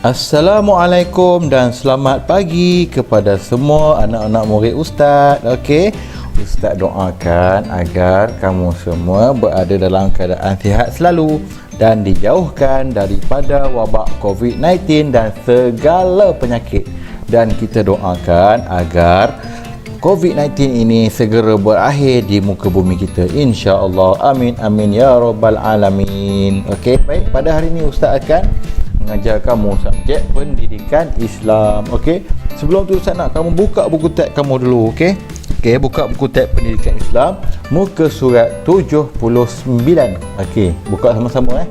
Assalamualaikum dan selamat pagi kepada semua anak-anak murid Ustaz. Okey, Ustaz doakan agar kamu semua berada dalam keadaan sihat selalu dan dijauhkan daripada wabak COVID-19 dan segala penyakit. Dan kita doakan agar COVID-19 ini segera berakhir di muka bumi kita, insya-Allah. Amin amin ya rabbal alamin. Okey, baik, pada hari ini Ustaz akan mengajar kamu subjek pendidikan Islam. Okey, sebelum tu Ustaz nak kamu buka buku teks kamu dulu. Okey, buka buku teks pendidikan Islam muka surat 79. Okey, buka sama-sama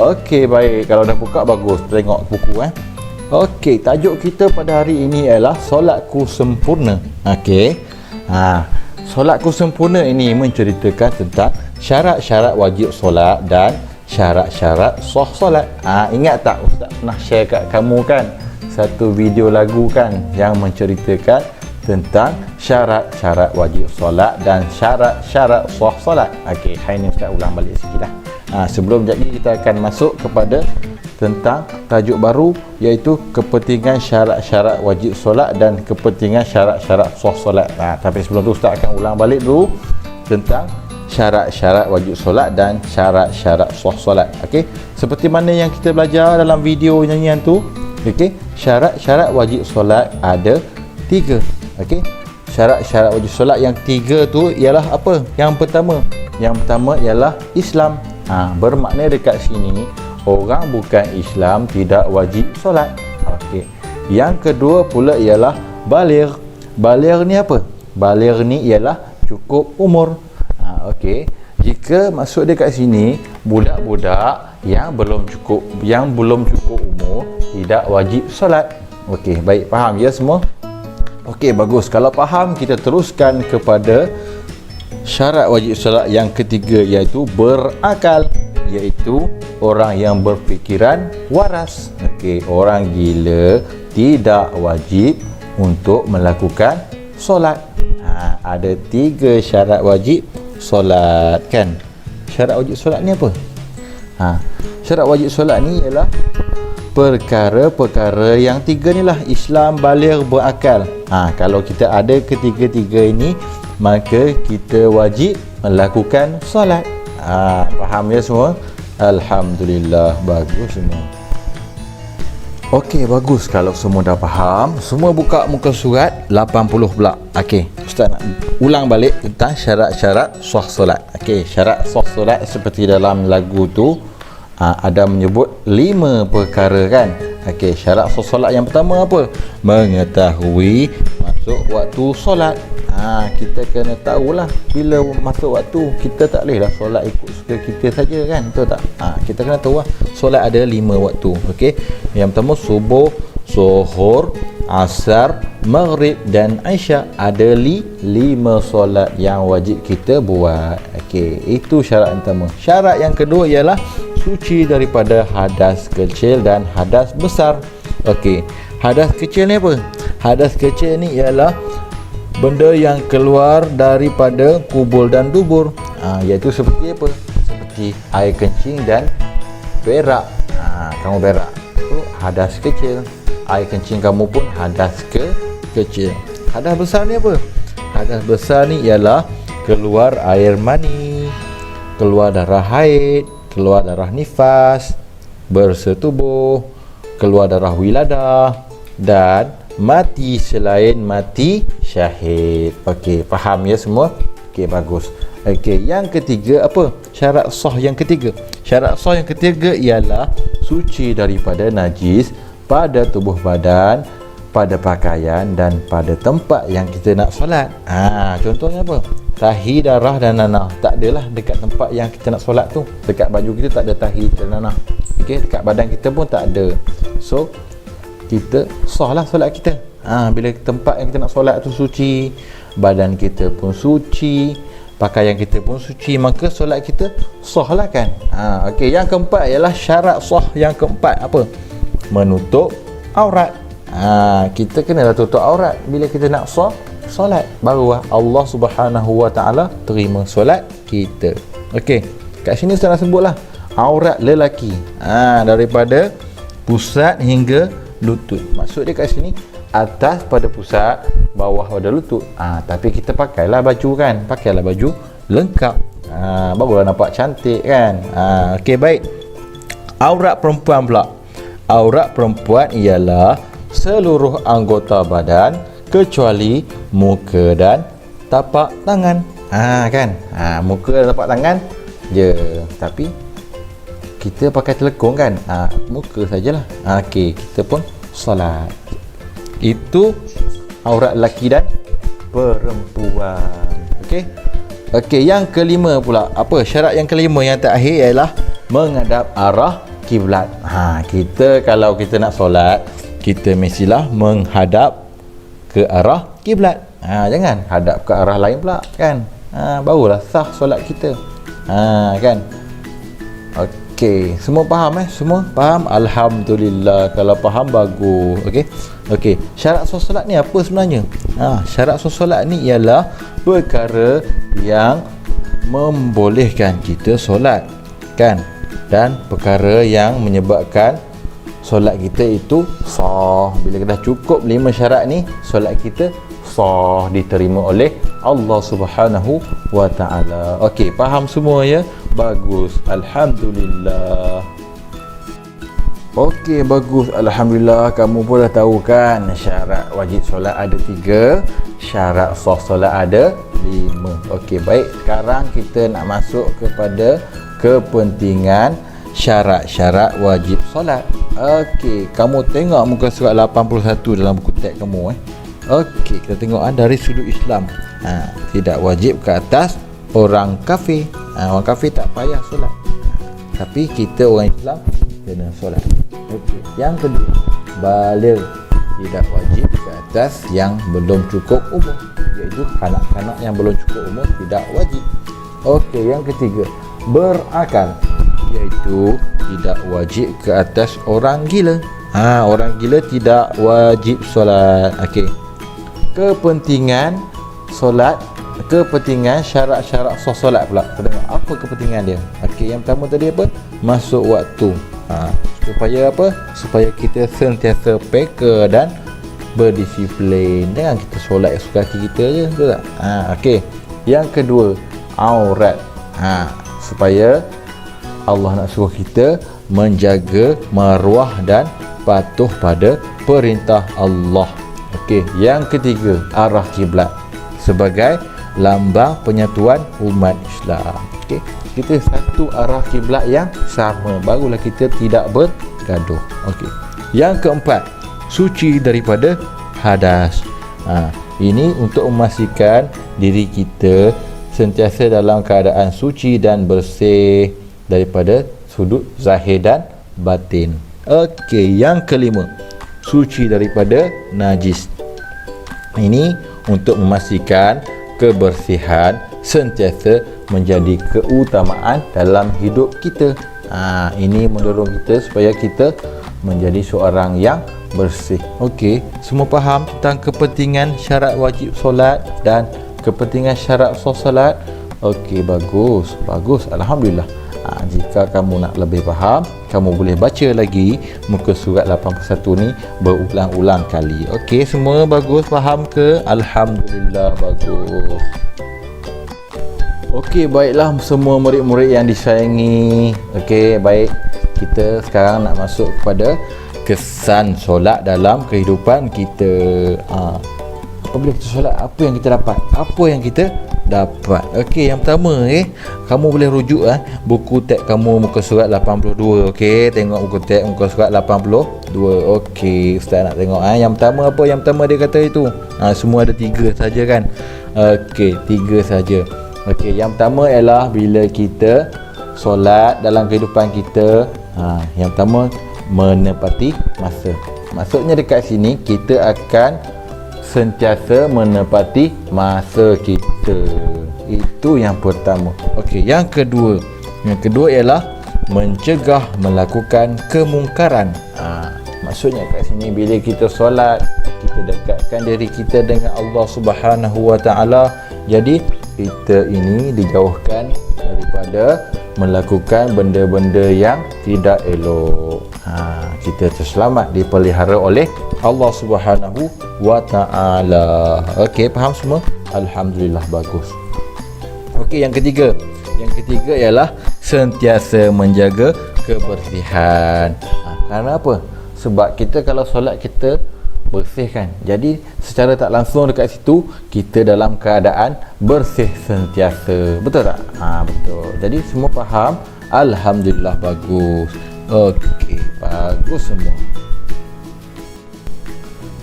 Okey, baik, kalau dah buka bagus, tengok buku Okey, tajuk kita pada hari ini ialah solatku sempurna. Okey, solatku sempurna ini menceritakan tentang syarat-syarat wajib solat dan syarat-syarat sah solat. Ingat tak Ustaz pernah share kat kamu kan satu video lagu kan yang menceritakan tentang syarat-syarat wajib solat dan syarat-syarat sah solat. Okey, hari ni Ustaz ulang balik sikit sebelum jadi kita akan masuk kepada tentang tajuk baru, iaitu kepentingan syarat-syarat wajib solat dan kepentingan syarat-syarat sah solat. Tapi sebelum tu Ustaz akan ulang balik dulu tentang syarat-syarat wajib solat dan syarat-syarat sah solat. Okey, seperti mana yang kita belajar dalam video nyanyian tu. Okey, syarat-syarat wajib solat ada 3. Okey, syarat-syarat wajib solat yang 3 tu ialah apa? Yang pertama ialah Islam. Bermakna dekat sini orang bukan Islam tidak wajib solat. Okey, yang kedua pula ialah baligh. Baligh ni apa? Baligh ni ialah cukup umur. Okey, jika masuk dekat sini budak-budak yang belum cukup umur tidak wajib solat. Okey, baik, faham ya semua? Okey, bagus. Kalau faham, kita teruskan kepada syarat wajib solat yang ketiga, iaitu berakal, iaitu orang yang berfikiran waras. Okey, orang gila tidak wajib untuk melakukan solat. Ada 3 syarat wajib solat kan. Syarat wajib solat ni apa? Syarat wajib solat ni ialah perkara-perkara yang 3 ni lah: Islam, baligh, berakal. Kalau kita ada ketiga-tiga ini, maka kita wajib melakukan solat. Faham ya semua? Alhamdulillah, bagus semua. Okey, bagus kalau semua dah faham. Semua buka muka surat 80 pula. Okey, Ustaz nak ulang balik tentang syarat-syarat sah solat. Okey, syarat sah solat seperti dalam lagu tu ada menyebut 5 perkara kan. Okey, syarat sah solat yang pertama apa? Mengetahui masuk waktu solat. Kita kena tahulah bila masuk waktu. Kita tak boleh lah solat ikut suka kita saja kan, betul tak? Kita kena tahu lah solat ada 5 waktu. Okey, yang pertama subuh, zuhur, asar, maghrib dan isyak. Ada 5 solat yang wajib kita buat. Okey, itu syarat yang pertama. Syarat yang kedua ialah suci daripada hadas kecil dan hadas besar. Okey, hadas kecil ni apa? Hadas kecil ni ialah benda yang keluar daripada kubul dan dubur, iaitu seperti apa? Seperti air kencing dan berak. Kamu berak itu hadas kecil. Air kencing kamu pun hadas kecil. Hadas besar ni apa? Hadas besar ni ialah keluar air mani, keluar darah haid, keluar darah nifas, bersetubuh, keluar darah wiladah dan mati selain mati syahid. Okey, faham ya semua? Okey, bagus. Okey, yang ketiga apa? Syarat sah yang ketiga. Syarat sah yang ketiga ialah suci daripada najis pada tubuh badan, pada pakaian dan pada tempat yang kita nak solat. Contohnya apa? Tahi, darah dan nanah. Tak adalah dekat tempat yang kita nak solat tu. Dekat baju kita tak ada tahi dan nanah. Okey, dekat badan kita pun tak ada. So kita sah lah solat kita. Bila tempat yang kita nak solat tu suci, badan kita pun suci, pakaian kita pun suci, maka solat kita sah lah kan. Okey, yang keempat ialah syarat sah yang keempat apa? Menutup aurat. Kita kena tutup aurat bila kita nak sah solat, baru Allah Subhanahu Wa Taala terima solat kita. Okey, kat sini Ustaz nak sebutlah aurat lelaki daripada pusat hingga lutut. Maksud dia kat sini atas pada pusat, bawah pada lutut. Tapi kita pakailah baju kan, pakailah baju lengkap. Barulah nampak cantik kan. Okey, baik. Aurat perempuan pula. Aurat perempuan ialah seluruh anggota badan kecuali muka dan tapak tangan. Kan. Muka dan tapak tangan je. Tapi kita pakai telekung kan. Muka sajalah. Okey, kita pun solat. Itu aurat lelaki dan perempuan. Okey, yang kelima pula. Apa syarat yang kelima yang terakhir ialah menghadap arah kiblat. Kita kalau kita nak solat, kita mestilah menghadap ke arah kiblat. Jangan hadap ke arah lain pula kan. Barulah sah solat kita. Kan. Okey, semua faham Semua faham? Alhamdulillah. Kalau faham bagus. Okey, syarat solat ni apa sebenarnya? Syarat solat ni ialah perkara yang membolehkan kita solat kan, dan perkara yang menyebabkan solat kita itu sah. Bila dah cukup 5 syarat ni, solat kita sah, diterima oleh Allah Subhanahu wa taala. Okey, faham semua ya? Bagus. Alhamdulillah. Okey, bagus. Alhamdulillah. Kamu pun dah tahu kan, syarat wajib solat ada 3, syarat sah solat ada 5. Okey, baik. Sekarang kita nak masuk kepada kepentingan syarat-syarat wajib solat. Okey, kamu tengok muka surat 81 dalam buku teks kamu Okey, kita tengok dari sudut Islam. Tidak wajib ke atas orang kafir. Orang kafir tak payah solat. Tapi kita orang Islam kena solat. Okey, yang kedua, baligh. Tidak wajib ke atas yang belum cukup umur, iaitu kanak-kanak yang belum cukup umur tidak wajib. Okey, yang ketiga, berakal, iaitu tidak wajib ke atas orang gila. Orang gila tidak wajib solat. Okey. Kepentingan solat, kepentingan syarat-syarat sah solat pula. Kita tengok apa kepentingan dia. Okey, yang pertama tadi apa? Masuk waktu. Supaya apa? Supaya kita sentiasa peka dan berdisiplin. Jangan kita solat suka hati kita je, betul tak? Okey. Yang kedua, aurat. Supaya Allah nak suruh kita menjaga maruah dan patuh pada perintah Allah. Okey, yang ketiga, arah kiblat sebagai lambang penyatuan umat Islam. Okey, kita satu arah kiblat yang sama, barulah kita tidak bergaduh. Okey. Yang keempat, suci daripada hadas. Ini untuk memastikan diri kita sentiasa dalam keadaan suci dan bersih daripada sudut zahir dan batin. Okey, yang kelima, suci daripada najis. Ini untuk memastikan kebersihan sentiasa menjadi keutamaan dalam hidup kita. Ini mendorong kita supaya kita menjadi seorang yang bersih. Okey, semua faham tentang kepentingan syarat wajib solat dan kepentingan syarat sah solat? Okey, bagus. Alhamdulillah. Jika kamu nak lebih faham, kamu boleh baca lagi muka surat 81 ni berulang-ulang kali. Okey, semua bagus, faham ke? Alhamdulillah, bagus. Okey, baiklah semua murid-murid yang disayangi. Okey, baik. Kita sekarang nak masuk kepada kesan solat dalam kehidupan kita. Apabila kita solat, apa yang kita dapat? Apa yang kita dapat? Okey, yang pertama kamu boleh rujuk buku teks kamu muka surat 82. Okey, tengok buku teks muka surat 82. Okey, ustaz nak tengok yang pertama apa? Yang pertama dia kata itu semua ada 3 saja kan. Okey, 3 saja. Okey, yang pertama ialah bila kita solat dalam kehidupan kita, yang pertama menepati masa. Maksudnya dekat sini kita akan sentiasa menepati masa kita. Itu yang pertama. Okey, yang kedua. Yang kedua ialah mencegah melakukan kemungkaran. Maksudnya kat sini bila kita solat, kita dekatkan diri kita dengan Allah Subhanahu wa taala. Jadi kita ini dijauhkan daripada melakukan benda-benda yang tidak elok. Kita terselamat, dipelihara oleh Allah Subhanahu wa Ta'ala. Okey, faham semua? Alhamdulillah, bagus. Okey, yang ketiga. Yang ketiga ialah sentiasa menjaga kebersihan. Kerana apa? Sebab kita kalau solat kita bersih kan. Jadi secara tak langsung dekat situ kita dalam keadaan bersih sentiasa. Betul tak? Betul. Jadi semua faham? Alhamdulillah, bagus. Okey, bagus semua.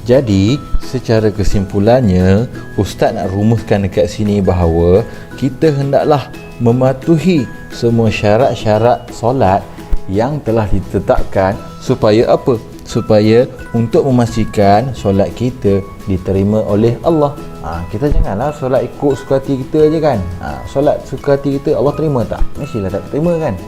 Jadi secara kesimpulannya, Ustaz nak rumuskan dekat sini bahawa kita hendaklah mematuhi semua syarat-syarat solat yang telah ditetapkan supaya apa? Supaya untuk memastikan solat kita diterima oleh Allah. Kita janganlah solat ikut suka hati kita je kan. Solat suka hati kita Allah terima tak? Mestilah tak terima kan.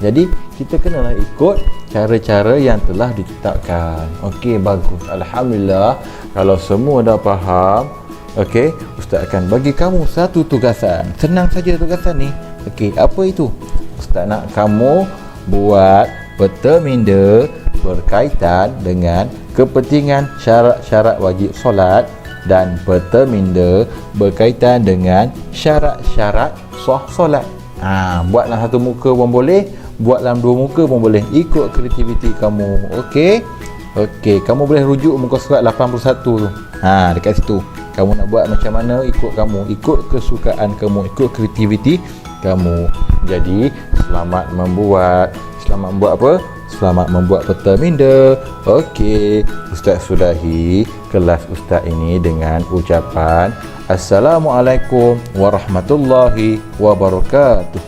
Jadi kita kenalah ikut cara-cara yang telah ditetapkan. Okey, bagus. Alhamdulillah, kalau semua dah faham, okey, Ustaz akan bagi kamu satu tugasan. Senang saja tugasan ni. Okey, apa itu? Ustaz nak kamu buat peta minda berkaitan dengan kepentingan syarat-syarat wajib solat dan peta minda berkaitan dengan syarat-syarat sah solat. Buatlah satu muka pun boleh, buat dalam dua muka pun boleh, ikut kreativiti kamu. Okey, kamu boleh rujuk muka surat 81 tu. Dekat situ kamu nak buat macam mana, ikut kamu, ikut kesukaan kamu, ikut kreativiti kamu. Jadi selamat membuat apa? Selamat membuat peta minda. Okey, Ustaz sudahi kelas Ustaz ini dengan ucapan Assalamualaikum warahmatullahi wabarakatuh.